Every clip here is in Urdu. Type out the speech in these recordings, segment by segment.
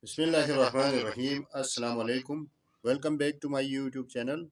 Bismillahirrahmanirrahim. Assalamu alaikum. Welcome back to my YouTube channel.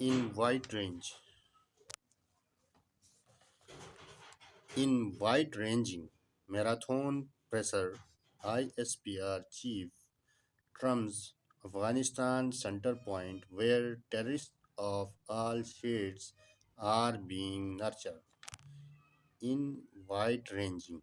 In wide-ranging marathon pressure, ISPR chief trumps Afghanistan center point where terrorists of all shades are being nurtured. In wide-ranging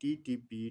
TTP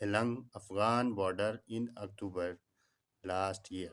along Afghan border in October last year.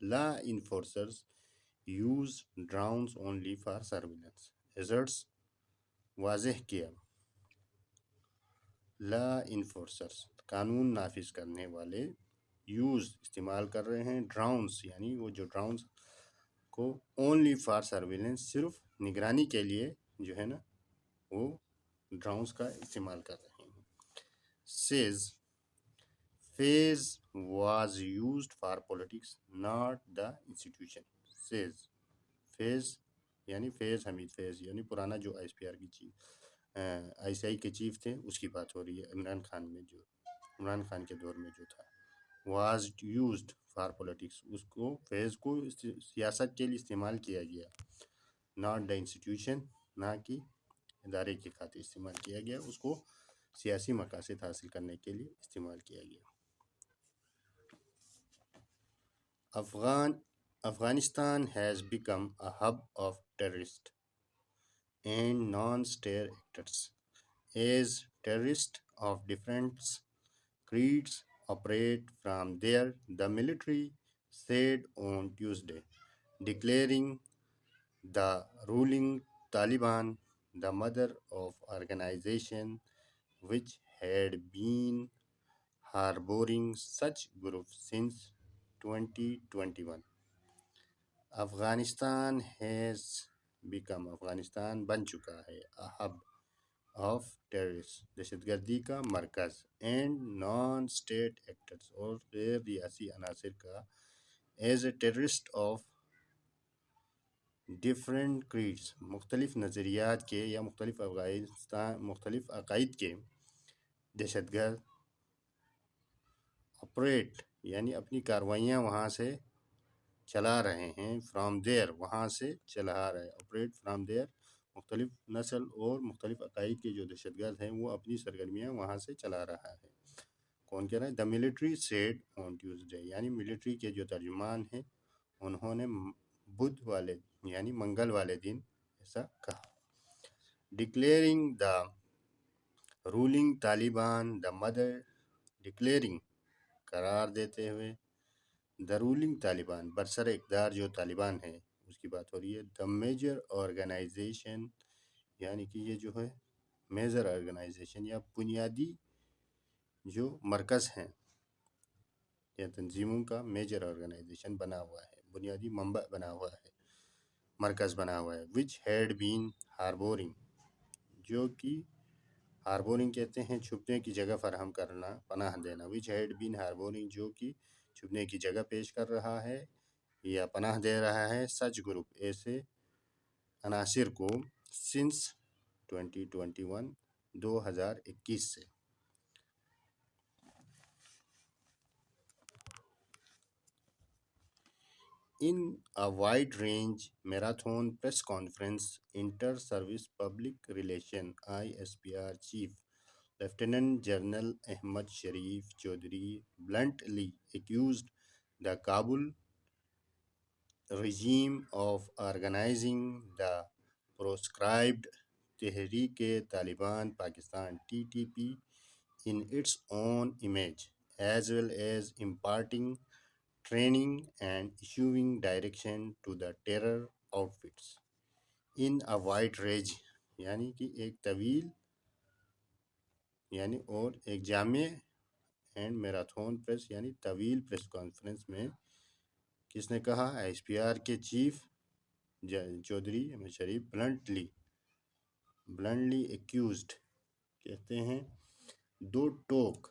Law enforcers use drones only for surveillance asserts واضح کیا لا انفورسرز قانون نافذ کرنے والے استعمال کر رہے ہیں ڈرونز یعنی وہ جو ڈرونز کو اونلی فار سرویلنس صرف نگرانی کے لیے جو ہے نا وہ ڈرونز کا استعمال کر رہے ہیں sees Faiz was used for politics not the institution sees Faiz یعنی فیض حمید فیض یعنی پرانا جو آئی ایس پی آر کی چیف آئی سی آئی کے چیف تھے اس کی بات ہو رہی ہے عمران خان کے دور میں جو تھا واز یوزڈ فار پولیٹکس اس کو فیض کو سیاست کے لیے استعمال کیا گیا ناٹ دا انسٹیٹیوشن نہ کہ ادارے کی خاطر استعمال کیا گیا اس کو سیاسی مقاصد حاصل کرنے کے لیے استعمال کیا گیا Afghanistan has become a hub of terrorist and non-state actors as terrorists of different creeds operate from there, the military said on Tuesday, declaring the ruling Taliban the mother of organization which had been harboring such groups since 2021. Afghanistan بن چکا ہے ہب آف ٹیررسٹ دہشت گردی کا مرکز اینڈ نان اسٹیٹ ایکٹرز اور غیر ریاسی عناصر کا as a terrorist of different creeds مختلف نظریات کے یا مختلف عقائد کے دہشت گرد آپریٹ یعنی اپنی کارروائیاں وہاں سے چلا رہے ہیں فرام دیر وہاں سے چلا رہے آپریٹ فرام دیر مختلف نسل اور مختلف عقائد کے جو دہشت گرد ہیں وہ اپنی سرگرمیاں وہاں سے چلا رہا ہے کون کہہ رہا ہے the military said on Tuesday یعنی ملٹری کے جو ترجمان ہیں انہوں نے بدھ والے یعنی منگل والے دن ایسا کہا declaring the ruling Taliban the mother declaring قرار دیتے ہوئے دا رولنگ طالبان برسر اقتدار جو طالبان ہے اس کی بات ہو رہی ہے دا میجر آرگنائزیشن یعنی کہ یہ جو ہے میجر آرگنائزیشن یا بنیادی جو مرکز ہیں یا تنظیموں کا میجر آرگنائزیشن بنا ہوا ہے بنیادی منبع بنا ہوا ہے مرکز بنا ہوا ہے وچ ہیڈ بین ہاربورنگ جو کہ ہاربورنگ کہتے ہیں چھپنے کی جگہ فراہم کرنا پناہ دینا وچ ہیڈ بین ہاربورنگ جو کہ چھپنے کی جگہ پیش کر رہا ہے یا پناہ دے رہا ہے سچ گروپ ایسے عناصر کو سنس 2021 سے In a wide-range marathon press conference, Inter-Service Public Relations (ISPR) Chief Lieutenant General Ahmad Sharif Chaudhry bluntly accused the Kabul regime of organizing the proscribed Tehreek-e-Taliban Pakistan (TTP) in its own image, as well as imparting training and issuing direction to the terror outfits in a wide range یعنی کہ ایک طویل یعنی اور ایک جامع اینڈ میراتھون پریس یعنی طویل پریس کانفرنس میں کس نے کہا آئی ایس پی آر کے چیف چودھری احمد شریف بلنڈلی ایکیوزڈ کہتے ہیں دو ٹوک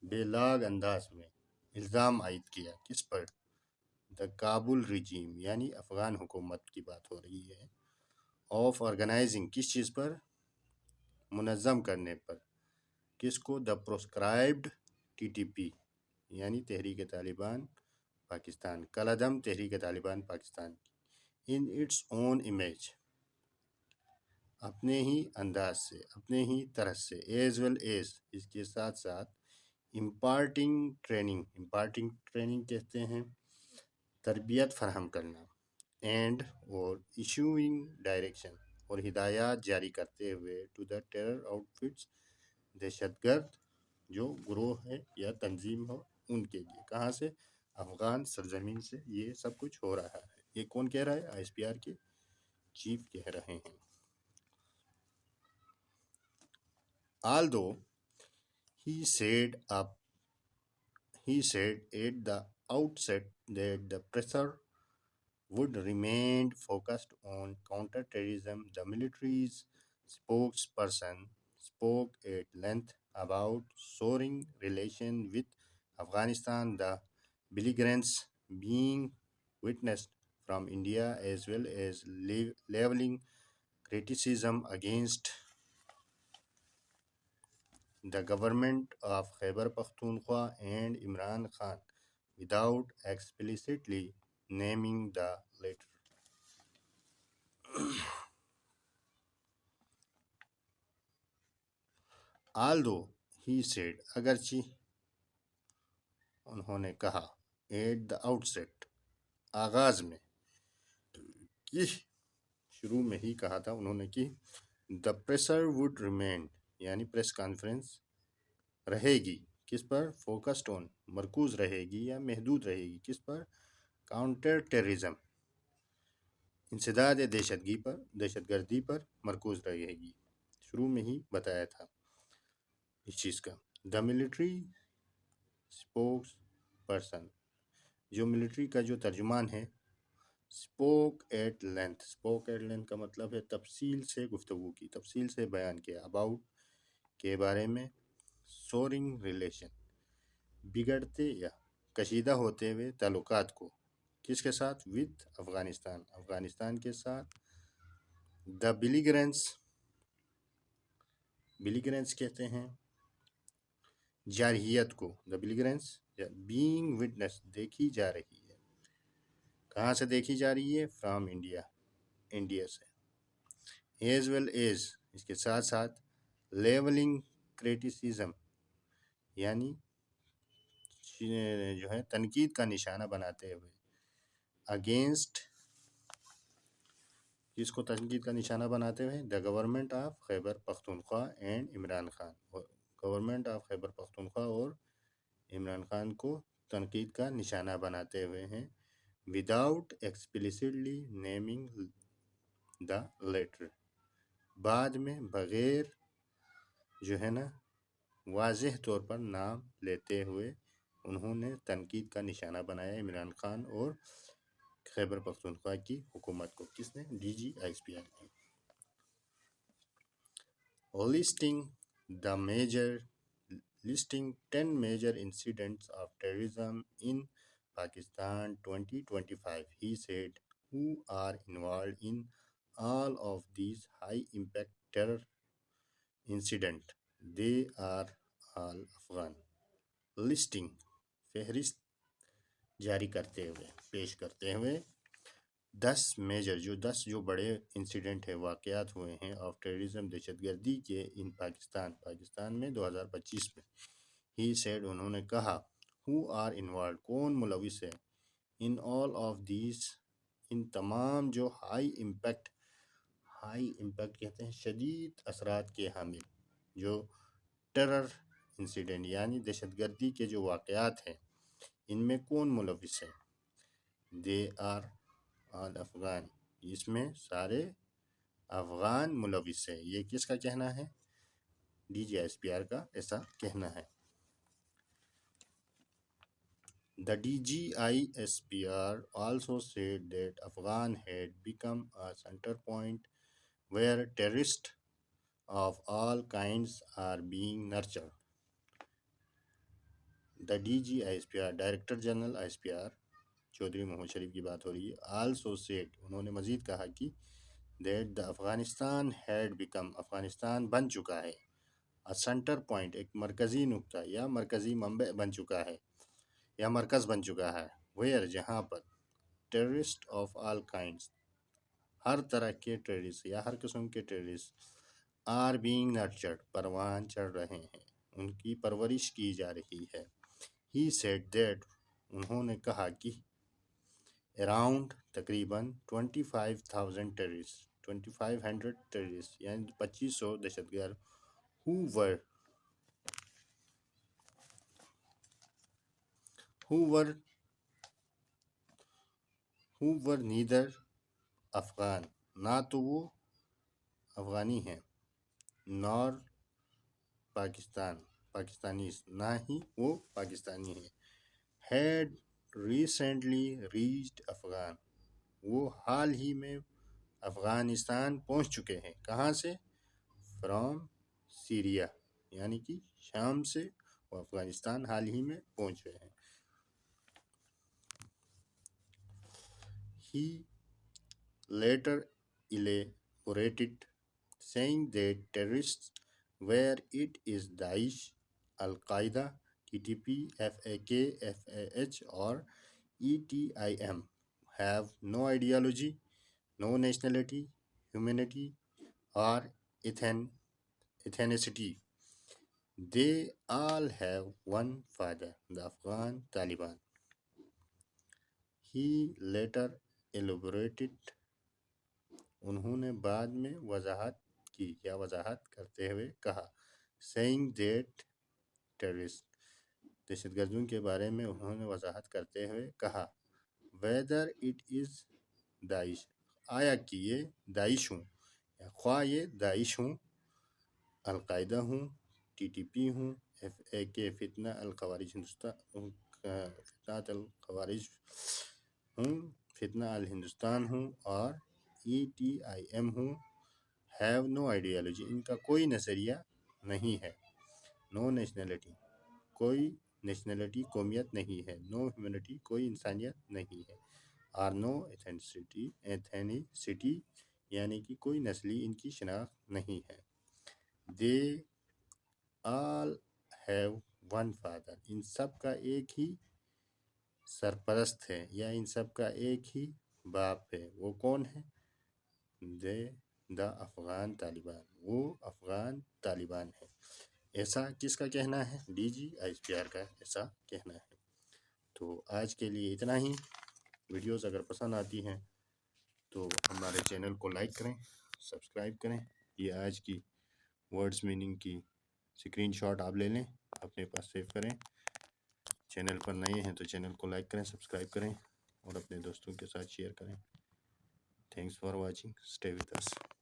بے لاگ انداز میں الزام عائد کیا کس پر دا کابل رجیم یعنی افغان حکومت کی بات ہو رہی ہے آف آرگنائزنگ کس چیز پر منظم کرنے پر کس کو دا پروسکرائبڈ ٹی ٹی پی یعنی تحریک طالبان پاکستان کالعدم تحریک Taliban Pakistan in its own image اپنے ہی انداز سے اپنے ہی طرح سے ایز ویل ایز اس کے ساتھ ساتھ امپارٹنگ ٹریننگ کہتے ہیں تربیت فراہم کرنا اینڈ اور ایشوئنگ ڈائریکشن اور ہدایات جاری کرتے ہوئے to the terror outfits دہشت گرد جو گروہ ہے یا تنظیم ہو ان کے لیے کہاں سے افغان سرزمین سے یہ سب کچھ ہو رہا ہے. یہ کون کہہ رہا ہے؟ آئی ایس پی آر کے چیف کہہ رہے ہیں. Although he said up he said at the outset that the pressure would remain focused on counterterrorism, the military's spokesperson spoke at length about soaring relation with Afghanistan, the belligerence being witnessed from India, as well as leveling criticism against the government of Khyber Pakhtunkhwa and Imran Khan without explicitly naming the latter. Although he said, اگرچہ انہوں نے کہا at the outset آغاز میں کہ شروع میں ہی کہا تھا انہوں نے کہ the pressure would remain یعنی پریس کانفرنس رہے گی کس پر؟ فوکسڈ آن مرکوز رہے گی یا محدود رہے گی کس پر؟ کاؤنٹر ٹیررزم انسداد دہشت گردی پر مرکوز رہے گی. شروع میں ہی بتایا تھا اس چیز کا. دا ملٹری اسپوکس پرسن جو ملٹری کا جو ترجمان ہے اسپوک ایٹ لینتھ کا مطلب ہے تفصیل سے گفتگو کی تفصیل سے بیان کیا اباؤٹ کے بارے میں سورنگ ریلیشن بگڑتے یا کشیدہ ہوتے ہوئے تعلقات کو کس کے ساتھ؟ ود افغانستان کے ساتھ. دا بلیگرنس کہتے ہیں جارحیت کو. دا بلیگرنس بینگ وٹنس دیکھی جا رہی ہے. کہاں سے دیکھی جا رہی ہے؟ فرام انڈیا سے. ایز ویل ایز اس کے ساتھ ساتھ لیولنگ کریٹیسزم یعنی جو ہے تنقید کا نشانہ بناتے ہوئے اگینسٹ جس کو تنقید کا نشانہ بناتے ہوئے the government of Khyber Pakhtunkhwa and Imran Khan government of Khyber Pakhtunkhwa اور عمران خان کو تنقید کا نشانہ بناتے ہوئے ہیں وداؤٹ ایکسپلیسٹلی نیمنگ دا لیٹر بعد میں بغیر جو ہے نا واضح طور پر نام لیتے ہوئے انہوں نے تنقید کا نشانہ بنایا عمران خان اور خیبر پختونخوا کی حکومت کو. کس نے؟ D G I S P R نے. listing 10 major incidents of terrorism in Pakistan 2025, he said, who are involved in all of these high-impact terror incidents? They are all Afghan. Listing فہرست جاری کرتے ہوئے پیش کرتے ہوئے 10 جو بڑے انسیڈنٹ ہیں واقعات ہوئے ہیں آف ٹیررزم دہشت گردی کے ان پاکستان میں 2025 میں. ہی سیڈ انہوں نے کہا ہو آر انوالوڈ کون ملوث ہے ان آل آف دیز ان تمام جو ہائی امپیکٹ کہتے ہیں شدید اثرات کے حامل جو ٹیرر انسیڈنٹ یعنی دہشت گردی کے جو واقعات ہیں ان میں کون ملوث ہے؟ دے آر آل افغان اس میں سارے افغان ملوث ہے. یہ کس کا کہنا ہے؟ D G S P R کا ایسا کہنا ہے. The DGISPR also said that Afghan had become a center point where terrorists of all kinds are being nurtured. The DGISPR director general I S P R Chaudhry Muhammad Sharif کی بات ہو رہی ہے. also said انہوں نے مزید کہا کہ that the Afghanistan had become Afghanistan بن چکا ہے a center point ایک مرکزی نقطہ یا مرکزی منبع بن چکا ہے یا مرکز بن چکا ہے ویئر جہاں پر ٹیررسٹ آف آل کائنڈس ہر طرح کے ٹیررسٹ یا ہر قسم کے ٹیررسٹ آر بینگ نرچرڈ پروان چڑھ رہے ہیں ان کی پرورش کی جا رہی ہے. ہی سیڈ دیٹ انہوں نے کہا کہ اراؤنڈ تقریباً 25,000 ٹیررسٹ 2500 ٹیررسٹ یعنی 2500 دہشت گرد who were who were neither Afghan, نہ تو وہ افغانی ہیں nor پاکستانیز، نہ ہی وہ پاکستانی ہیں had recently reached افغان، وہ حال ہی میں افغانستان پہنچ چکے ہیں۔ کہاں سے؟ فرام سیریا، یعنی کہ شام سے وہ افغانستان حال ہی میں پہنچ گئے ہیں۔ He later elaborated, saying that terrorists, where it is Daesh, Al-Qaeda, TTP, FAK, FAH, or ETIM, have no ideology, no nationality, humanity, or ethnicity. They all have one father, the Afghan Taliban. He later elaborated, انہوں نے بعد میں وضاحت کی یا وضاحت کرتے ہوئے کہا، saying that terrorists، دہشت گردوں کے بارے میں انہوں نے وضاحت کرتے ہوئے کہا، whether it is Daesh، آیا کہ یہ داعش ہوں یا خواہ یہ داعش ہوں، القاعدہ ہوں، ٹی ٹی پی ہوں، FAK فتنہ الخوارج ہوں، فتنہ الہندوستان ہوں، اور ETIM ہوں، have no ideology، ان کا کوئی نظریہ نہیں ہے، no nationality، کوئی نیشنلٹی قومیت نہیں ہے، no humanity، کوئی انسانیت نہیں ہے، اور no ethnicity، یعنی کہ کوئی نسلی ان کی شناخت نہیں ہے۔ they all have one father، ان سب کا ایک ہی سرپرست ہے یا ان سب کا ایک ہی باپ ہے۔ وہ کون ہے؟ دا افغان طالبان، وہ افغان طالبان ہے۔ ایسا کس کا کہنا ہے؟ DGISPR کا ایسا کہنا ہے۔ تو آج کے لیے اتنا ہی۔ ویڈیوز اگر پسند آتی ہیں تو ہمارے چینل کو لائک کریں، سبسکرائب کریں۔ یہ آج کی ورڈز میننگ کی اسکرین شاٹ آپ لے لیں، اپنے پاس سیو کریں۔ چینل پر نئے ہیں تو چینل کو لائک کریں، سبسکرائب کریں اور اپنے دوستوں کے ساتھ شیئر کریں۔ Thanks for watching, stay with us.